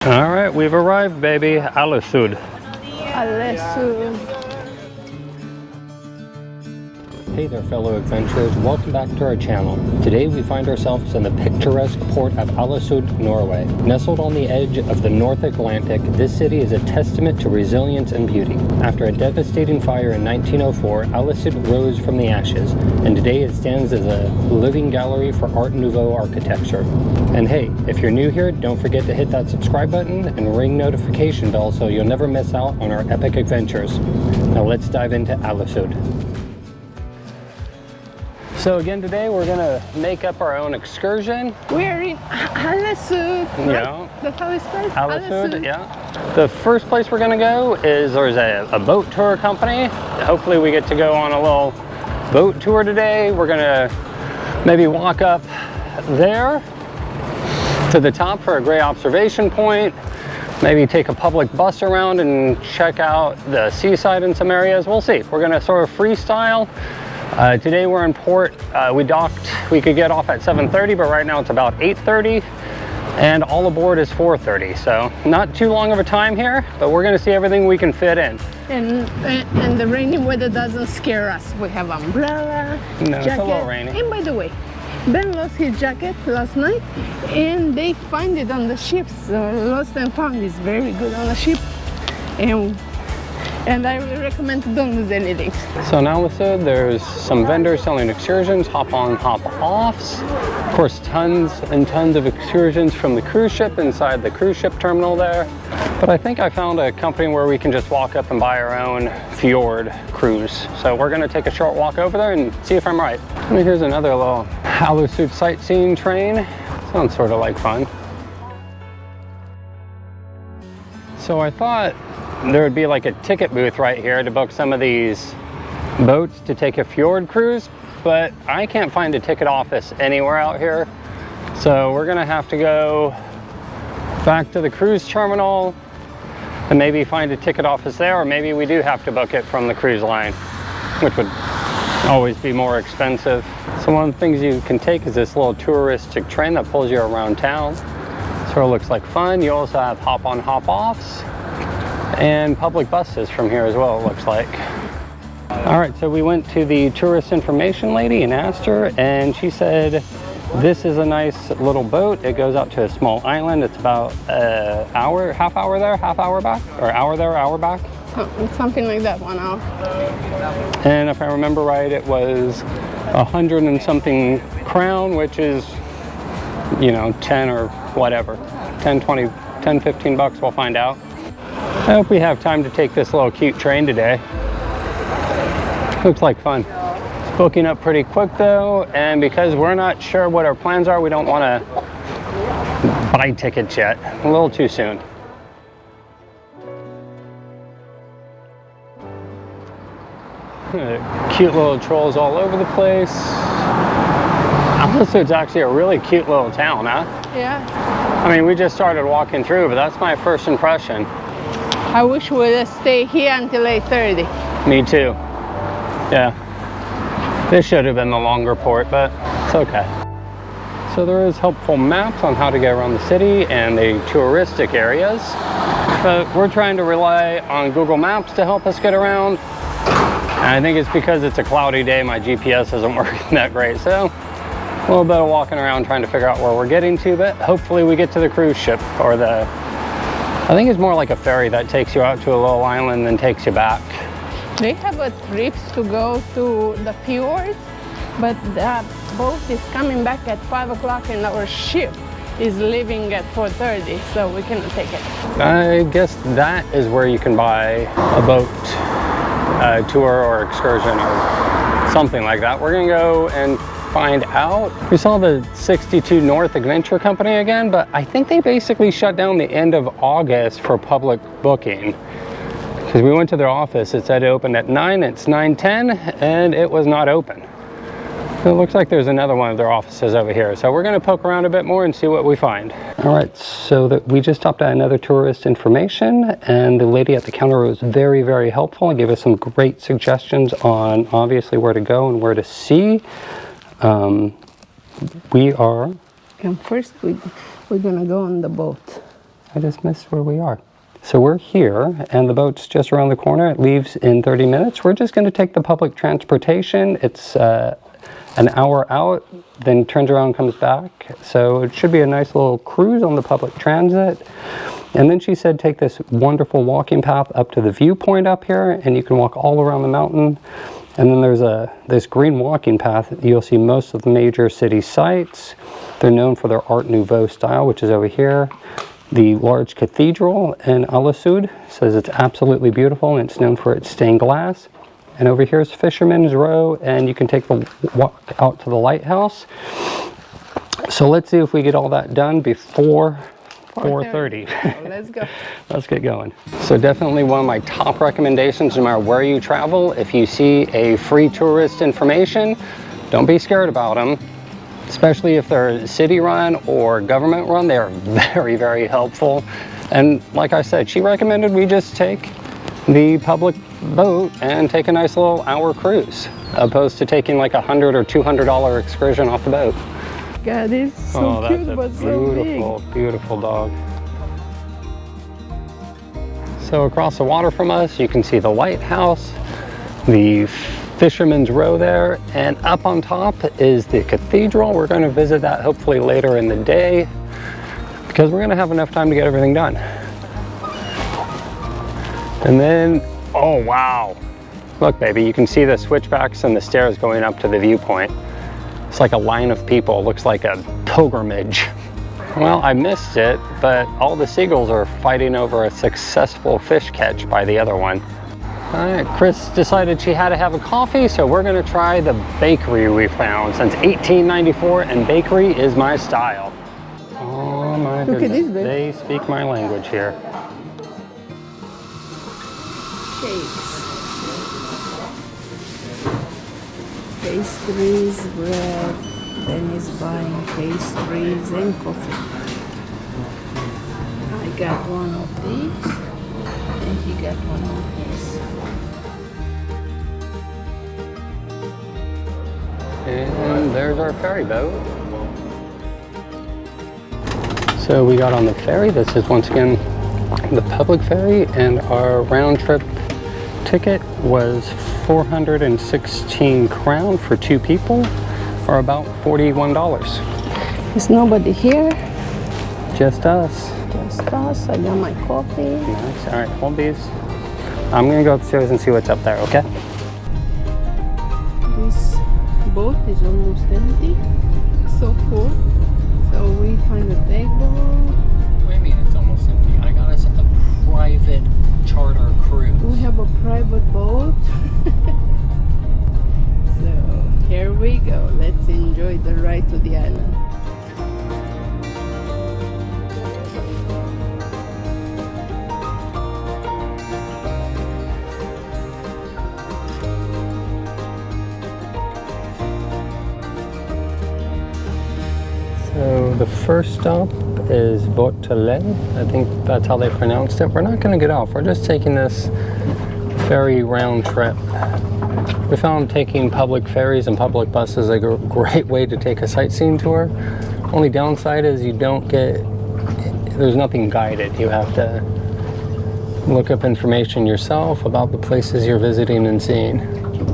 All right, we've arrived, baby. Alesund. Alesund. Hey there, fellow adventurers. Welcome back to our channel. Today we find ourselves in the picturesque port of Alesund, Norway. Nestled on the edge of the North Atlantic, this city is a testament to resilience and beauty. After a devastating fire in 1904, Alesund rose from the ashes, and today it stands as a living gallery for Art Nouveau architecture. And hey, if you're new here, don't forget to hit that subscribe button and ring notification bell so you'll never miss out on our epic adventures. Now let's dive into Alesund. So again, today we're gonna make up our own excursion. We're in Alesund. Yeah. Right? That's how it's spelled? Alesund, yeah. The first place we're gonna go is there's a boat tour company. Hopefully we get to go on a little boat tour today. We're gonna maybe walk up there to the top for a great observation point. Maybe take a public bus around and check out the seaside in some areas. We'll see. We're gonna sort of freestyle. Today we're in port. We could get off at 7:30, but right now it's about 8:30 and all aboard is 4:30. So not too long of a time here, but we're gonna see everything we can fit in. And the rainy weather doesn't scare us. We have umbrella, No, jacket. it's a little rainy. And by the way, Ben lost his jacket last night and they find it on the ships. Lost and found is very good on the ship. And I really recommend to don't lose anything. So in Alesund, there's some vendors selling excursions, hop on, hop offs. Of course, tons and tons of excursions from the cruise ship inside the cruise ship terminal there. But I think I found a company where we can just walk up and buy our own fjord cruise. So we're gonna take a short walk over there and see if I'm right. And here's another little Alesund sightseeing train. Sounds sort of like fun. So I thought there would be like a ticket booth right here to book some of these boats to take a fjord cruise, but I can't find a ticket office anywhere out here. So we're gonna have to go back to the cruise terminal and maybe find a ticket office there, or maybe we do have to book it from the cruise line, which would always be more expensive. So one of the things you can take is this little touristic train that pulls you around town. Sort of looks like fun. You also have hop on, hop offs and public buses from here as well, it looks like. All right, so we went to the tourist information lady and asked her, and she said this is a nice little boat. It goes out to a small island. It's about an hour, half hour there, half hour back, or hour there, hour back. Something like that, 1 hour. And if I remember right, it was 100 and something crown, which is, you know, 10 or whatever, 10, 20, 10, 15 bucks, we'll find out. I hope we have time to take this little cute train today. Looks like fun. It's booking up pretty quick though, and because we're not sure what our plans are, we don't want to buy tickets yet. A little too soon. Cute little trolls all over the place. Alesund's actually a really cute little town, huh? Yeah. I mean, we just started walking through, but that's my first impression. I wish we would stay here until 8:30. Me too. Yeah. This should have been the longer port, but it's okay. So there is helpful maps on how to get around the city and the touristic areas, but we're trying to rely on Google Maps to help us get around. And I think it's because it's a cloudy day, my GPS isn't working that great, so a little bit of walking around trying to figure out where we're getting to, but hopefully we get to the cruise ship, or I think it's more like a ferry that takes you out to a little island and takes you back. They have a trips to go to the fjord, but the boat is coming back at 5 o'clock and our ship is leaving at 4:30, so we cannot take it. I guess that is where you can buy a boat tour or excursion or something like that. We're gonna go and find out. We saw the 62 North Adventure Company again, but I think they basically shut down the end of August for public booking. Because we went to their office, it said it opened at 9, it's 9:10, and it was not open. So it looks like there's another one of their offices over here. So we're gonna poke around a bit more and see what we find. All right, so we just stopped at another tourist information, and the lady at the counter was very, very helpful and gave us some great suggestions on obviously where to go and where to see. And first we're gonna go on the boat. I just missed where we are. So we're here, and the boat's just around the corner. It leaves in 30 minutes. We're just going to take the public transportation. It's an hour out, then turns around and comes back. So it should be a nice little cruise on the public transit. And then she said take this wonderful walking path up to the viewpoint up here, and you can walk all around the mountain. And then there's this green walking path. You'll see most of the major city sites. They're known for their Art Nouveau style, which is over here. The large cathedral in Alesund says it's absolutely beautiful, and it's known for its stained glass. And over here is Fisherman's Row, and you can take the walk out to the lighthouse. So let's see if we get all that done before 4:30. Let's go. Let's get going. So definitely one of my top recommendations, no matter where you travel, if you see a free tourist information, don't be scared about them. Especially if they're city run or government run, they are very, very helpful. And like I said, she recommended we just take the public boat and take a nice little hour cruise, opposed to taking like $100 or $200 excursion off the boat. God, it's so cute, but so big. Beautiful, beautiful dog. So across the water from us, you can see the lighthouse, the Fisherman's Row there, and up on top is the cathedral. We're going to visit that hopefully later in the day because we're going to have enough time to get everything done. And then, oh wow, look baby, you can see the switchbacks and the stairs going up to the viewpoint. It's like a line of people, it looks like a pilgrimage. Well, I missed it, but all the seagulls are fighting over a successful fish catch by the other one. All right, Chris decided she had to have a coffee, so we're gonna try the bakery we found since 1894, and bakery is my style. Oh my goodness, they speak my language here. Cakes, pastries, bread, then he's buying pastries and coffee. I got one of these, and he got one of these. And there's our ferry boat. So we got on the ferry. This is once again the public ferry, and our round trip ticket was 416 crown for 2 people, or about $41. There's nobody here. Just us. Just us. I got my coffee. Nice. All right, hold these. I'm gonna go upstairs and see what's up there, okay? This boat is almost empty. So full. So we find a table. What do you mean it's almost empty? I got us a private charter cruise. We have a private boat. So here we go. Let's enjoy the ride to the island. So the first stop is Ålesund. I think that's how they pronounced it. We're not going to get off. We're just taking this ferry round trip. We found taking public ferries and public buses a great way to take a sightseeing tour. Only downside is you don't get, there's nothing guided. You have to look up information yourself about the places you're visiting and seeing.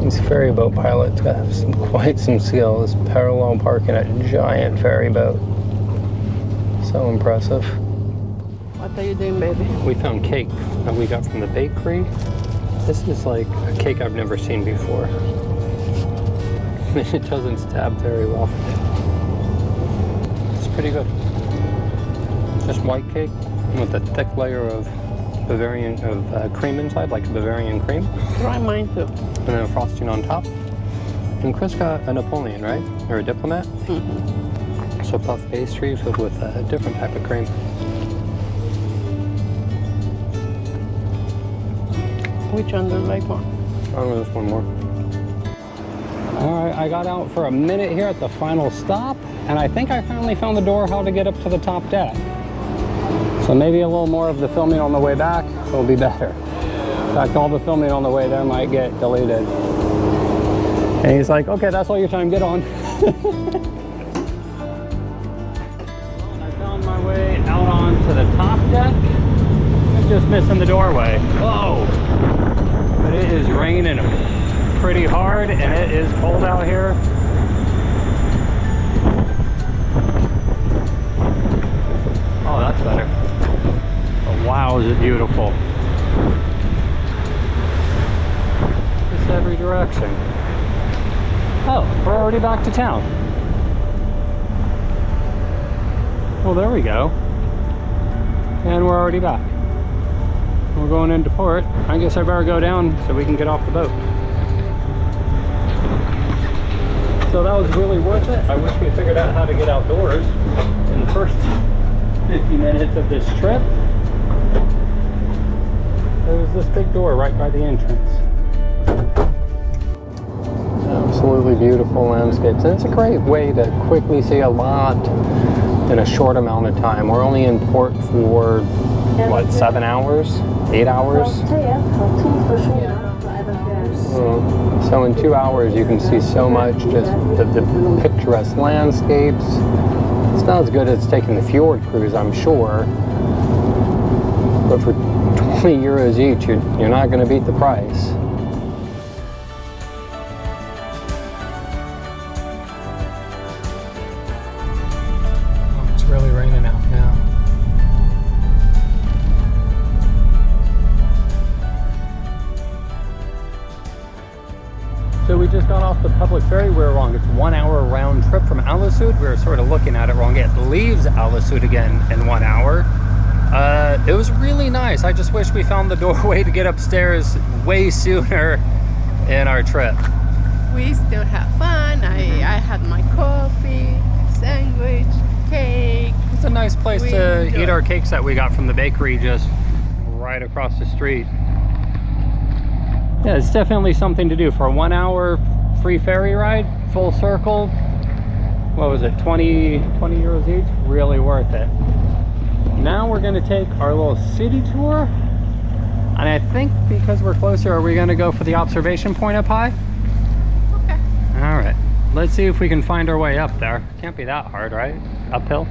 These ferry boat pilots got to have quite some skills, parallel parking a giant ferry boat. So impressive. What are you doing, baby? We found cake that we got from the bakery. This is like a cake I've never seen before. It doesn't stab very well. It's pretty good. Just white cake with a thick layer of Bavarian cream inside, like Bavarian cream. Try mine too. And then a frosting on top. And Chris got a Napoleon, right? Or a diplomat? Mm-hmm. So puff pastry filled with a different type of cream. Which one do you like more? Oh, there's one more. All right, I got out for a minute here at the final stop, and I think I finally found the door how to get up to the top deck. So maybe a little more of the filming on the way back will be better. In fact, all the filming on the way there might get deleted. And he's like, okay, that's all your time, get on. I found my way out onto the top deck. just missing the doorway. Whoa! But it is raining pretty hard and it is cold out here. Oh, that's better. Oh, wow, is it beautiful. Just every direction. Oh, we're already back to town. Well, there we go. And we're already back. We're going into port. I guess I better go down so we can get off the boat. So that was really worth it. I wish we figured out how to get outdoors in the first 50 minutes of this trip. There's this big door right by the entrance. Absolutely beautiful landscapes. And it's a great way to quickly see a lot in a short amount of time. We're only in port for, what, 7 hours? 8 hours? So in 2 hours you can see so much, just the picturesque landscapes. It's not as good as taking the fjord cruise, I'm sure, but for 20 euros each, you're not going to beat the price. Oh, it's really raining out now. So we just got off the public ferry. We were wrong. It's 1 hour round trip from Alesund. We were sort of looking at it wrong. It leaves Alesund again in 1 hour. It was really nice. I just wish we found the doorway to get upstairs way sooner in our trip. We still have fun. I had my coffee, sandwich, cake. It's a nice place to eat our cakes that we got from the bakery just right across the street. Yeah, it's definitely something to do for a 1 hour free ferry ride, full circle. What was it, 20 euros each? Really worth it. Now we're gonna take our little city tour. And I think because we're closer, are we gonna go for the observation point up high? Okay. All right, let's see if we can find our way up there. Can't be that hard, right? Uphill.